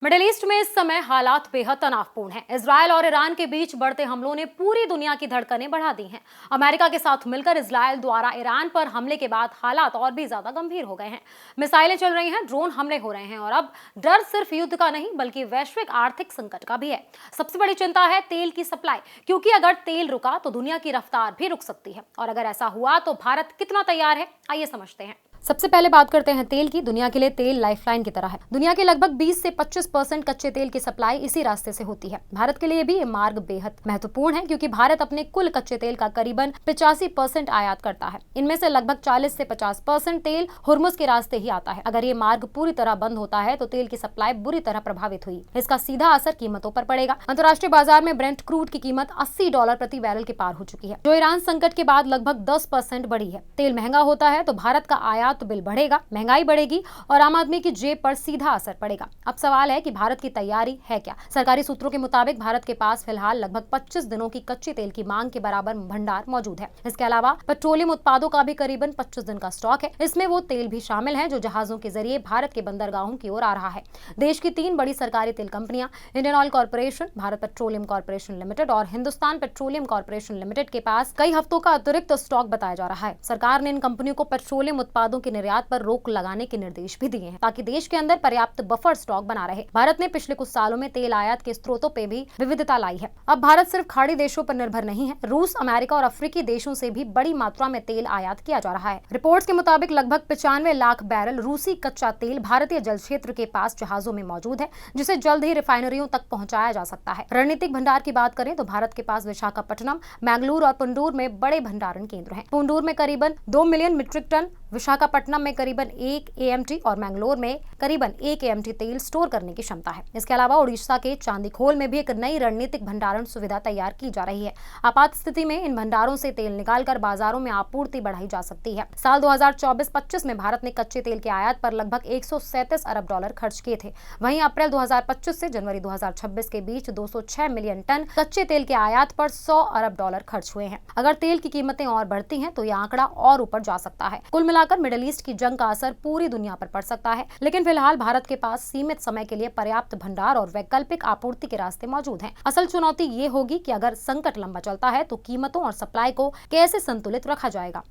Middle east में इस समय हालात बेहद तनावपूर्ण हैं। इजरायल और ईरान के बीच बढ़ते हमलों ने पूरी दुनिया की धड़कनें बढ़ा दी हैं। अमेरिका के साथ मिलकर इजरायल द्वारा ईरान पर हमले के बाद हालात और भी ज्यादा गंभीर हो गए हैं। मिसाइलें चल रही हैं, ड्रोन हमले हो रहे हैं और अब डर सिर्फ युद्ध का नहीं बल्कि वैश्विक आर्थिक संकट का भी है। सबसे बड़ी चिंता है तेल की सप्लाई, क्योंकि अगर तेल रुका तो दुनिया की रफ्तार भी रुक सकती है और अगर ऐसा हुआ तो भारत कितना तैयार है, आइए समझते हैं। सबसे पहले बात करते हैं तेल की। दुनिया के लिए तेल लाइफलाइन की तरह है। दुनिया के लगभग 20 से 25% कच्चे तेल की सप्लाई इसी रास्ते से होती है। भारत के लिए भी ये मार्ग बेहद महत्वपूर्ण है, क्योंकि भारत अपने कुल कच्चे तेल का करीबन 85% आयात करता है। इनमें से लगभग 40 से 50% तेल हुर्मुज के रास्ते ही आता है। अगर ये मार्ग पूरी तरह बंद होता है तो तेल की सप्लाई बुरी तरह प्रभावित हुई। इसका सीधा असर कीमतों पर पड़ेगा। अंतर्राष्ट्रीय बाजार में ब्रेंट क्रूड की कीमत $80 प्रति बैरल के पार हो चुकी है, जो ईरान संकट के बाद लगभग 10% बढ़ी है। तेल महंगा होता है तो भारत का आयात तो बिल बढ़ेगा, महंगाई बढ़ेगी और आम आदमी की जेब पर सीधा असर पड़ेगा। अब सवाल है कि भारत की तैयारी है क्या। सरकारी सूत्रों के मुताबिक भारत के पास फिलहाल लगभग 25 दिनों की कच्चे तेल की मांग के बराबर भंडार मौजूद है। इसके अलावा पेट्रोलियम उत्पादों का भी करीबन 25 दिन का स्टॉक है। इसमें वो तेल भी शामिल है जो जहाजों के जरिए भारत के बंदरगाहों की ओर आ रहा है। देश की 3 बड़ी सरकारी तेल कंपनियां Indian oil corporation, Bharat petroleum corporation limited और हिंदुस्तान पेट्रोलियम कॉर्पोरेशन लिमिटेड के पास कई हफ्तों का अतिरिक्त स्टॉक बताया जा रहा है। सरकार ने इन कंपनियों को पेट्रोलियम उत्पादों के निर्यात पर रोक लगाने के निर्देश भी दिए हैं, ताकि देश के अंदर पर्याप्त बफर स्टॉक बना रहे। भारत ने पिछले कुछ सालों में तेल आयात के स्रोतों पे भी विविधता लाई है। अब भारत सिर्फ खाड़ी देशों पर निर्भर नहीं है। रूस, अमेरिका और अफ्रीकी देशों से भी बड़ी मात्रा में तेल आयात किया जा रहा है। रिपोर्ट्स के मुताबिक लगभग 95 लाख बैरल रूसी कच्चा तेल भारतीय जल क्षेत्र के पास जहाजों में मौजूद है, जिसे जल्द ही रिफाइनरियों तक पहुंचाया जा सकता है। रणनीतिक भंडार की बात करें तो भारत के पास विशाखापट्टनम, मैंगलोर और पुंडूर में बड़े भंडारण केंद्र हैं। पुंडूर में करीबन 2 मिलियन मीट्रिक टन, विशाखापट्टनम में करीबन 1 AMT और मैंगलोर में करीबन 1 AMT तेल स्टोर करने की क्षमता है। इसके अलावा उड़ीसा के चांदीखोल में भी एक नई रणनीतिक भंडारण सुविधा तैयार की जा रही है। आपात स्थिति में इन भंडारों से तेल निकालकर बाजारों में आपूर्ति बढ़ाई जा सकती है। साल 2024-25 में भारत ने कच्चे तेल के आयात पर लगभग $137 अरब खर्च किए थे। वहीं अप्रैल 2025 से जनवरी 2026 के बीच 206 मिलियन टन कच्चे तेल के आयात पर $100 अरब खर्च हुए हैं। अगर तेल की कीमतें और बढ़ती हैं तो यह आंकड़ा और ऊपर जा सकता है। कुल मिलाकर मिडिल ईस्ट की जंग का असर पूरी दुनिया पर पड़ सकता है, लेकिन फिलहाल भारत के पास सीमित समय के लिए पर्याप्त भंडार और वैकल्पिक आपूर्ति के रास्ते मौजूद हैं। असल चुनौती ये होगी कि अगर संकट लंबा चलता है तो कीमतों और सप्लाई को कैसे संतुलित रखा जाएगा।